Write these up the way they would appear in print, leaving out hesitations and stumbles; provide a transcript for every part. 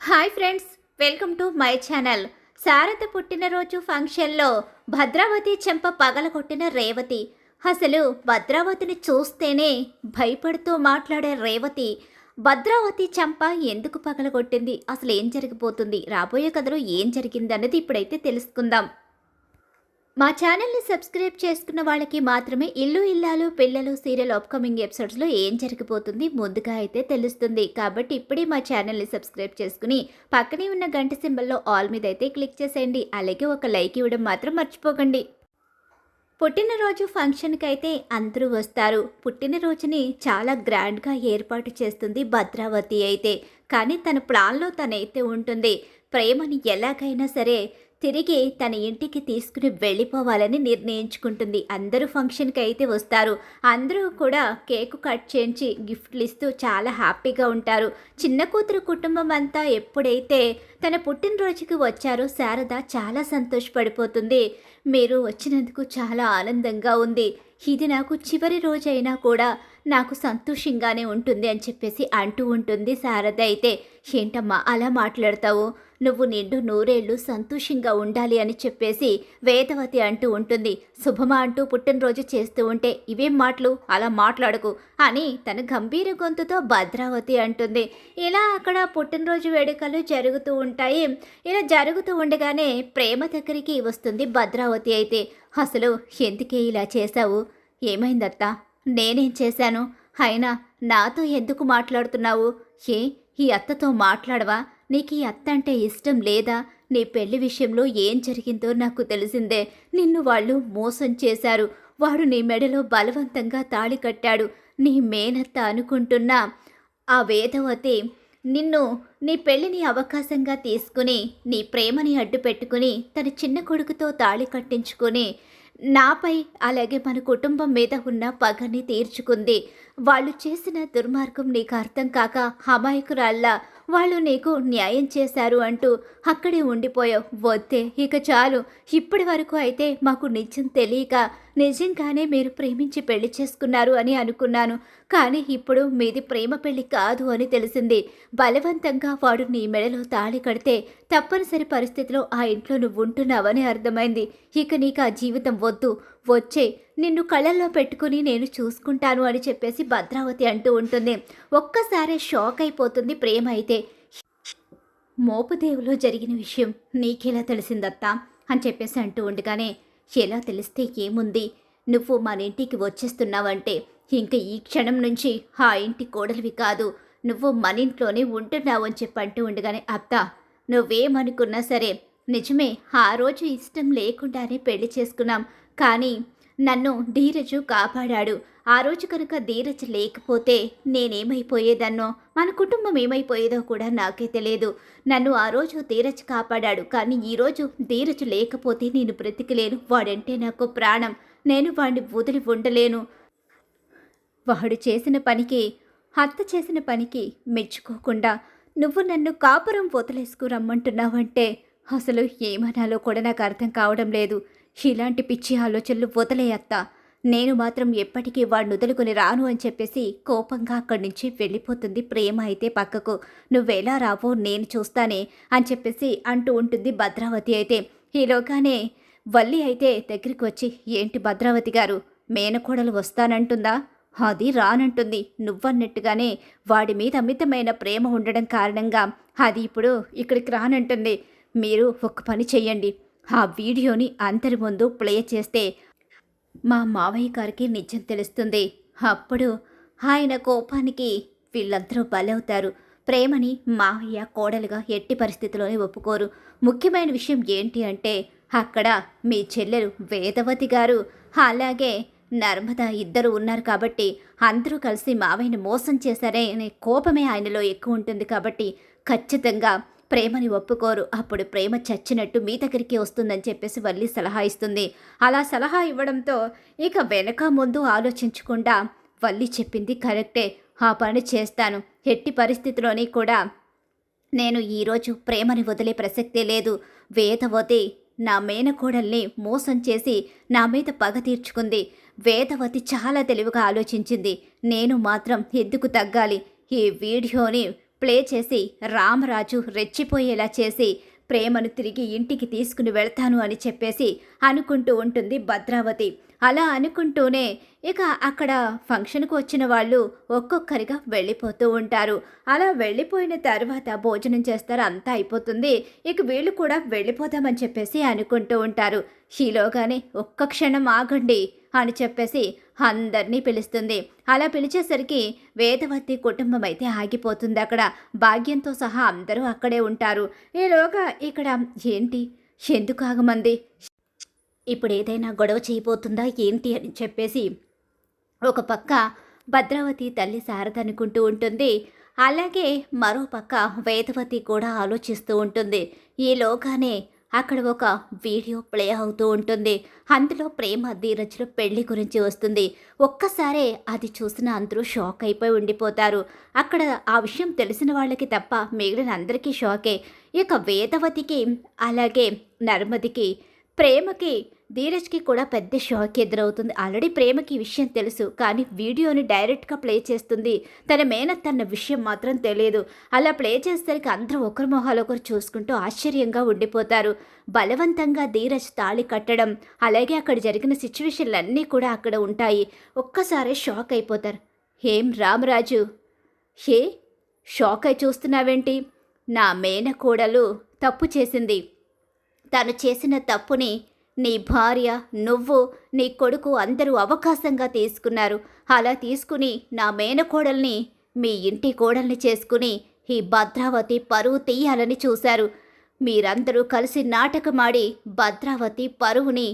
Hi friends, welcome to my channel. Sharada పుట్టినరోజు ఫంక్షన్లో భద్రావతి చెంప పగలగొట్టిన రేవతి. అసలు భద్రావతిని చూస్తేనే భయపడుతూ మాట్లాడే రేవతి భద్రావతి చెంప ఎందుకు పగలగొట్టింది, అసలు ఏం జరిగిపోతుంది, రాబోయే కథలో ఏం జరిగింది అన్నది ఇప్పుడైతే తెలుసుకుందాం. మా ఛానల్ని సబ్స్క్రైబ్ చేసుకున్న వాళ్ళకి మాత్రమే ఇల్లు ఇల్లాలు పిల్లలు సీరియల్ అప్కమింగ్ ఎపిసోడ్స్లో ఏం జరిగిపోతుంది ముందుగా అయితే తెలుస్తుంది. కాబట్టి ఇప్పుడే మా ఛానల్ని సబ్స్క్రైబ్ చేసుకుని పక్కనే ఉన్న గంట సింబల్లో ఆల్ మీద అయితే క్లిక్ చేసేయండి. అలాగే ఒక లైక్ ఇవ్వడం మాత్రం మర్చిపోకండి. పుట్టినరోజు ఫంక్షన్కి అయితే అందరూ వస్తారు. పుట్టినరోజుని చాలా గ్రాండ్గా ఏర్పాటు చేస్తుంది భద్రావతి అయితే. కానీ తన ప్లాన్లో తనైతే ఉంటుంది. ప్రేమని ఎలాగైనా సరే తిరిగి తన ఇంటికి తీసుకుని వెళ్ళిపోవాలని నిర్ణయించుకుంటుంది. అందరూ ఫంక్షన్కి అయితే వస్తారు. అందరూ కూడా కేకు కట్ చేయించి గిఫ్ట్లు ఇస్తూ చాలా హ్యాపీగా ఉంటారు. చిన్న కూతురు కుటుంబం అంతా ఎప్పుడైతే తన పుట్టినరోజుకి వచ్చారో శారద చాలా సంతోషపడిపోతుంది. మీరు వచ్చినందుకు చాలా ఆనందంగా ఉంది, ఇది నాకు చివరి రోజైనా కూడా నాకు సంతోషంగానే ఉంటుంది అని చెప్పేసి అంటూ ఉంటుంది శారద అయితే. ఏంటమ్మా అలా మాట్లాడతావు, నువ్వు నిండు నూరేళ్లు సంతోషంగా ఉండాలి అని చెప్పేసి వేదవతి అంటూ ఉంటుంది. శుభమా అంటూ పుట్టినరోజు చేస్తూ ఉంటే ఇవేం మాటలు, అలా మాట్లాడకు అని తన గంభీర గొంతుతో భద్రావతి అంటుంది. ఇలా అక్కడ పుట్టినరోజు వేడుకలు జరుగుతూ ఉంటాయి. ఇలా జరుగుతూ ఉండగానే ప్రేమ దగ్గరికి వస్తుంది భద్రావతి అయితే. అసలు ఎందుకే ఇలా చేశావు, ఏమైందత్తా, నేనేం చేశాను, అయినా నాతో ఎందుకు మాట్లాడుతున్నావు, ఈ అత్తతో మాట్లాడవా, నీకు ఈ అత్త అంటే ఇష్టం లేదా, నీ పెళ్లి విషయంలో ఏం జరిగిందో నాకు తెలిసిందే, నిన్ను వాళ్ళు మోసం చేశారు, వాడు నీ మెడలో బలవంతంగా తాళి కట్టాడు, నీ మేనత్త అనుకుంటున్నా ఆ వేదవతి నిన్ను నీ పెళ్లిని అవకాశంగా తీసుకుని నీ ప్రేమని అడ్డు పెట్టుకుని తన చిన్న కొడుకుతో తాళి కట్టించుకుని నాపై అలాగే మన కుటుంబం మీద ఉన్న పగని తీర్చుకుంది. వాళ్ళు చేసిన దుర్మార్గం నీకు అర్థం కాక అమాయకురాల్లా వాళ్ళు నీకు న్యాయం చేశారు అంటూ అక్కడే ఉండిపోయావు. వద్దే, ఇక చాలు. ఇప్పటి వరకు అయితే మాకు నిజం తెలియక నిజంగానే మీరు ప్రేమించి పెళ్లి చేసుకున్నారు అని అనుకున్నాను. కానీ ఇప్పుడు మీది ప్రేమ పెళ్లి కాదు అని తెలిసింది. బలవంతంగా వాడు నీ మెడలో తాళి కడితే తప్పనిసరి పరిస్థితిలో ఆ ఇంట్లో నువ్వు ఉంటున్నావని అర్థమైంది. ఇక నీకు ఆ జీవితం వద్దు, వచ్చే నిన్ను కళ్ళల్లో పెట్టుకుని నేను చూసుకుంటాను అని చెప్పేసి భద్రావతి అంటూ ఉంటుంది. ఒక్కసారి షాక్ అయిపోతుంది ప్రేమ అయితే. మోపుదేవులో జరిగిన విషయం నీకెలా తెలిసిందత్తా అని చెప్పేసి అంటూ ఉండగానే, ఎలా తెలిస్తే ఏముంది, నువ్వు మన ఇంటికి వచ్చేస్తున్నావంటే ఇంక ఈ క్షణం నుంచి ఆ ఇంటి కోడలివి కాదు, నువ్వు మన ఇంట్లోనే ఉంటున్నావు అని చెప్పి అంటూ ఉండగానే, అత్త నువ్వేమనుకున్నా సరే నిజమే, ఆ రోజు ఇష్టం లేకుండానే పెళ్లి చేసుకున్నాం, కానీ నన్ను ధీరజు కాపాడాడు. ఆ రోజు కనుక ధీరజ్ లేకపోతే నేనేమైపోయేదన్నో, మన కుటుంబం ఏమైపోయేదో కూడా నాకే తెలియదు. నన్ను ఆ రోజు ధీరజ్ కాపాడాడు, కానీ ఈరోజు ధీరజ్ లేకపోతే నేను బ్రతికలేను. వాడంటే నాకు ప్రాణం, నేను వాడిని వదిలి ఉండలేను. వాడు చేసిన పనికి, అత్త చేసిన పనికి మెచ్చుకోకుండా నువ్వు నన్ను కాపురం వదిలేసుకు రమ్మంటున్నావంటే అసలు ఏమనాలో కూడా నాకు అర్థం కావడం లేదు. ఇలాంటి పిచ్చి ఆలోచనలు వదిలేయత్త, నేను మాత్రం ఎప్పటికీ వాడిని వదులుకొని రాను అని చెప్పేసి కోపంగా అక్కడి నుంచి వెళ్ళిపోతుంది ప్రేమ అయితే పక్కకు. నువ్వెలా రావో నేను చూస్తానే అని చెప్పేసి అంటూ ఉంటుంది భద్రావతి అయితే. ఈలోగానే వల్లి అయితే దగ్గరికి వచ్చి, ఏంటి భద్రావతి గారు, మేనకోడలు వస్తానంటుందా, అది రానంటుంది, నువ్వన్నట్టుగానే వాడి మీద అమితమైన ప్రేమ ఉండడం కారణంగా అది ఇప్పుడు ఇక్కడికి రానంటుంది. మీరు ఒక పని చెయ్యండి, ఆ వీడియోని అందరి ముందు ప్లే చేస్తే మా మావయ్య గారికి నిజం తెలుస్తుంది. అప్పుడు ఆయన కోపానికి వీళ్ళందరూ బలవుతారు. ప్రేమని మావయ్య కోడలుగా ఎట్టి పరిస్థితిలోనే ఒప్పుకోరు. ముఖ్యమైన విషయం ఏంటి అంటే అక్కడ మీ చెల్లెలు వేదవతి గారు అలాగే నర్మద ఇద్దరు ఉన్నారు కాబట్టి అందరూ కలిసి మావయ్యని మోసం చేశారే అనే కోపమే ఆయనలో ఎక్కువ ఉంటుంది. కాబట్టి ఖచ్చితంగా ప్రేమని ఒప్పుకోరు. అప్పుడు ప్రేమ చచ్చినట్టు మీ దగ్గరికి వస్తుందని చెప్పేసి వల్లి సలహా ఇస్తుంది. అలా సలహా ఇవ్వడంతో ఇక వెనక ముందు ఆలోచించకుండా వల్లి చెప్పింది కరెక్టే, ఆ పని చేస్తాను, ఎట్టి పరిస్థితిలోని కూడా నేను ఈరోజు ప్రేమని వదిలే ప్రసక్తే లేదు. వేదవతి నా మేనకోడల్ని మోసం చేసి నా మీద పగ తీర్చుకుంది. వేదవతి చాలా తెలివిగా ఆలోచించింది, నేను మాత్రం ఎందుకు తగ్గాలి, ఈ వీడియోని ప్లే చేసి రామరాజు రెచ్చిపోయేలా చేసి ప్రేమను తిరిగి ఇంటికి తీసుకుని వెళ్తాను అని చెప్పేసి అనుకుంటూ ఉంటుంది భద్రావతి. అలా అనుకుంటూనే ఇక అక్కడ ఫంక్షన్కు వచ్చిన వాళ్ళు ఒక్కొక్కరిగా వెళ్ళిపోతూ ఉంటారు. అలా వెళ్ళిపోయిన తర్వాత భోజనం చేస్తారు, అంతా అయిపోతుంది. ఇక వీళ్ళు కూడా వెళ్ళిపోదామని చెప్పేసి అనుకుంటూ ఉంటారు. ఈలోగానే ఒక్క క్షణం ఆగండి అని చెప్పేసి అందరినీ పిలుస్తుంది. అలా పిలిచేసరికి వేదవతి కుటుంబం అయితే ఆగిపోతుంది. అక్కడ భాగ్యంతో సహా అందరూ అక్కడే ఉంటారు. ఈలోగా ఇక్కడ ఏంటి, ఎందుకు ఆగమంది, ఇప్పుడు ఏదైనా గొడవ చేయబోతుందా ఏంటి అని చెప్పేసి ఒక పక్క భద్రావతి తల్లి శారద అనుకుంటూ ఉంటుంది. అలాగే మరో పక్క వేదవతి కూడా ఆలోచిస్తూ ఉంటుంది. ఈలోగానే అక్కడ ఒక వీడియో ప్లే అవుతూ ఉంటుంది. అందులో ప్రేమ ధీరజ్ల పెళ్లి గురించి వస్తుంది. ఒక్కసారే అది చూసిన అందరూ షాక్ అయిపోయి ఉండిపోతారు. అక్కడ ఆ విషయం తెలిసిన వాళ్ళకి తప్ప మిగిలిన అందరికీ షాకే. ఇక వేదవతికి అలాగే నర్మదికి ప్రేమకి ధీరజ్కి కూడా పెద్ద షాక్ ఎదురవుతుంది. ఆల్రెడీ ప్రేమకి ఈ విషయం తెలుసు, కానీ వీడియోని డైరెక్ట్గా ప్లే చేస్తుంది. తన మేనత్తన్న విషయం మాత్రం తెలియదు. అలా ప్లే చేసేసరికి అందరూ ఒకరి మొహాలు ఒకరు చూసుకుంటూ ఆశ్చర్యంగా ఉండిపోతారు. బలవంతంగా ధీరజ్ తాళి కట్టడం, అలాగే అక్కడ జరిగిన సిచ్యువేషన్లన్నీ కూడా అక్కడ ఉంటాయి. ఒక్కసారి షాక్ అయిపోతారు. ఏం రామరాజు, హే షాక్ అయి చూస్తున్నావేంటి? నా మేనకోడలు తప్పు చేసింది. తను చేసిన తప్పుని నీ భార్య, నువ్వు, నీ కొడుకు అందరూ అవకాశంగా తీసుకున్నారు. అలా తీసుకుని నా మేనకోడల్ని మీ ఇంటి కోడల్ని చేసుకుని ఈ భద్రావతి పరువు తీయాలని చూశారు. మీరందరూ కలిసి నాటకమాడి భద్రావతి పరువుని,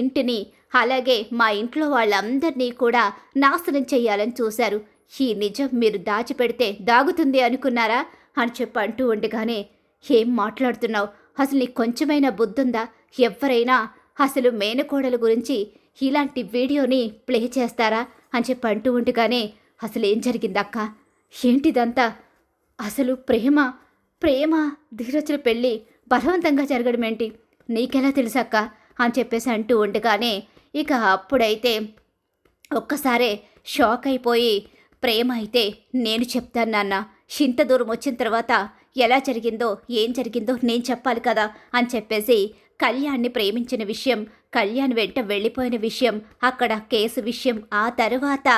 ఇంటిని, అలాగే మా ఇంట్లో వాళ్ళందరినీ కూడా నాశనం చెయ్యాలని చూశారు. ఈ నిజం మీరు దాచిపెడితే దాగుతుంది అనుకున్నారా అని చెప్పి అంటూ ఉండగానే, ఏం మాట్లాడుతున్నావు, అసలు నీకు కొంచెమైనా బుద్ధుందా? ఎవరైనా అసలు మేనకోడల గురించి ఇలాంటి వీడియోని ప్లే చేస్తారా అని చెప్పి అంటూ ఉండగానే, అసలు ఏం జరిగిందక్క, ఏంటిదంతా, అసలు ప్రేమ ధీరజ్ల పెళ్ళి బలవంతంగా జరగడం ఏంటి, నీకెలా తెలుసక్క అని చెప్పేసి అంటూ ఉండగానే ఇక అప్పుడైతే ఒక్కసారే షాక్ అయిపోయి ప్రేమ అయితే, నేను చెప్తాను నాన్న, ఇంత దూరం వచ్చిన తర్వాత ఎలా జరిగిందో ఏం జరిగిందో నేను చెప్పాలి కదా అని చెప్పేసి కళ్యాణ్ని ప్రేమించిన విషయం, కళ్యాణ్ వెంట వెళ్ళిపోయిన విషయం, అక్కడ కేసు విషయం, ఆ తర్వాత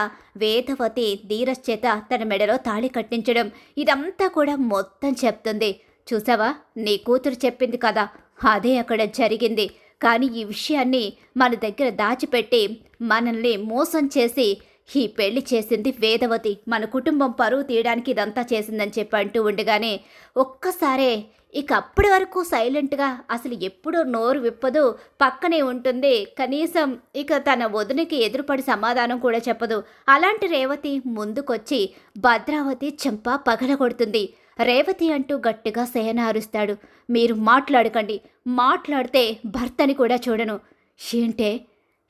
వేదవతి ధీరజ్ చేత తన మెడలో తాళి కట్టించడం, ఇదంతా కూడా మొత్తం చెప్తుంది. చూసావా, నీ కూతురు చెప్పింది కదా, అదే అక్కడ జరిగింది. కానీ ఈ విషయాన్ని మన దగ్గర దాచిపెట్టి మనల్ని మోసం చేసి ఈ పెళ్లి చేసింది వేదవతి. మన కుటుంబం పరువు తీయడానికి ఇదంతా చేసిందని చెప్పి అంటూ ఉండగానే ఒక్కసారే ఇక అప్పటి వరకు సైలెంట్గా అసలు ఎప్పుడూ నోరు విప్పదు, పక్కనే ఉంటుంది. కనీసం ఇక తన వదినకి ఎదురుపడి సమాధానం కూడా చెప్పదు. అలాంటి రేవతి ముందుకొచ్చి భద్రావతి చెంప పగలగొడుతుంది. రేవతి అంటూ గట్టిగా సేన అరుస్తాడు. మీరు మాట్లాడకండి, మాట్లాడితే భర్తని కూడా చూడను. ఏంటే,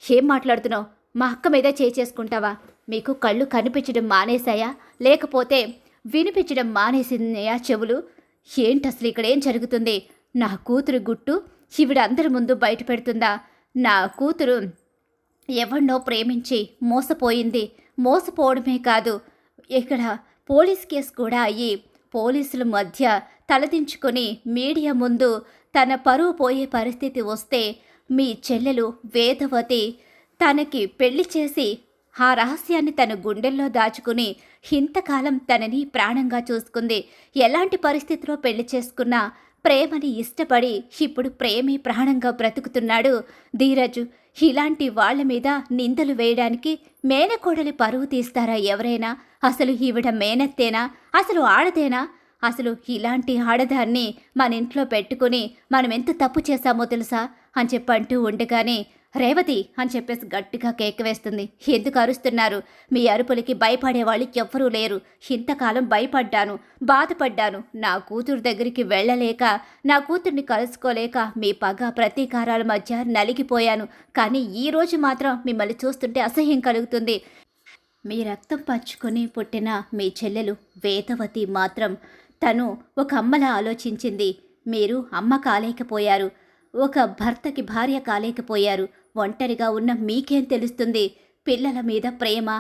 ఏం మాట్లాడుతున్నావు? మా అక్క మీద చేసుకుంటావా? మీకు కళ్ళు కనిపించడం మానేశాయా, లేకపోతే వినిపించడం మానేసినాయా చెవులు? ఏంటి అసలు ఇక్కడ ఏం జరుగుతుంది? నా కూతురు గుట్టు ఈవిడందరి ముందు బయట పెడుతుందా? నా కూతురు ఎవరినో ప్రేమించి మోసపోయింది. మోసపోవడమే కాదు, ఇక్కడ పోలీస్ కేసు కూడా అయ్యి పోలీసుల మధ్య తలదించుకొని మీడియా ముందు తన పరువు పోయే పరిస్థితి వస్తే మీ చెల్లెలు వేదవతి తనకి పెళ్లి చేసి ఆ రహస్యాన్ని తన గుండెల్లో దాచుకుని ఇంతకాలం తనని ప్రాణంగా చూసుకుంది. ఎలాంటి పరిస్థితిలో పెళ్లి చేసుకున్నా ప్రేమని ఇష్టపడి ఇప్పుడు ప్రేమే ప్రాణంగా బ్రతుకుతున్నాడు ధీరజు. ఇలాంటి వాళ్ల మీద నిందలు వేయడానికి మేనకోడలి పరువు తీస్తారా ఎవరైనా? అసలు ఈవిడ మేనత్తేనా? అసలు ఆడదేనా? అసలు ఇలాంటి ఆడదాన్ని మన ఇంట్లో పెట్టుకుని మనం ఎంత తప్పు చేశామో తెలుసా అని చెప్పంటూ ఉండగానే రేవతి అని చెప్పేసి గట్టిగా కేక వేస్తుంది. ఎందుకు అరుస్తున్నారు? మీ అరుపులకి భయపడే వాళ్ళు ఎవ్వరూ లేరు. ఇంతకాలం భయపడ్డాను, బాధపడ్డాను. నా కూతురు దగ్గరికి వెళ్ళలేక, నా కూతుర్ని కలుసుకోలేక మీ పగ ప్రతీకారాల మధ్య నలిగిపోయాను. కానీ ఈరోజు మాత్రం మిమ్మల్ని చూస్తుంటే అసహ్యం కలుగుతుంది. మీ రక్తం పంచుకొని పుట్టిన మీ చెల్లెలు వేదవతి మాత్రం తను ఒక అమ్మలా ఆలోచించింది. మీరు అమ్మ కాలేకపోయారు, ఒక భర్తకి భార్య కాలేకపోయారు. ఒంటరిగా ఉన్న మీకేం తెలుస్తుంది పిల్లల మీద ప్రేమ?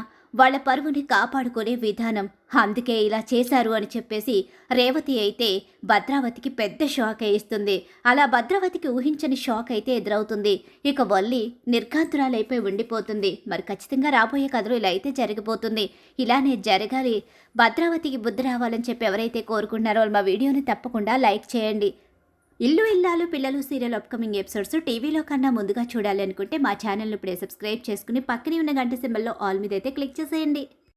వాళ్ళ పరువుని కాపాడుకునే విధానం, అందుకే ఇలా చేశారు అని చెప్పేసి రేవతి అయితే భద్రావతికి పెద్ద షాక్ ఇస్తుంది. అలా భద్రావతికి ఊహించని షాక్ అయితే ఎదురవుతుంది. ఇక వల్లి నిర్ఘాంతురాలైపోయి ఉండిపోతుంది. మరి ఖచ్చితంగా రాబోయే కథలో ఇలా అయితే జరిగిపోతుంది. ఇలానే జరగాలి, భద్రావతికి బుద్ధి రావాలని చెప్పి ఎవరైతే కోరుకుంటున్నారో మా వీడియోని తప్పకుండా లైక్ చేయండి. ఇల్లు ఇల్లాలు పిల్లలు సీరియల్ అప్కమింగ్ ఎపిసోడ్స్ టీవీలో కన్నా ముందుగా చూడాలి అనుకుంటే మా ఛానల్ని ఇప్పుడే సబ్స్క్రైబ్ చేసుకుని పక్కనే ఉన్న గంట సింబల్లో ఆల్ మీద అయితే క్లిక్ చేసేయండి.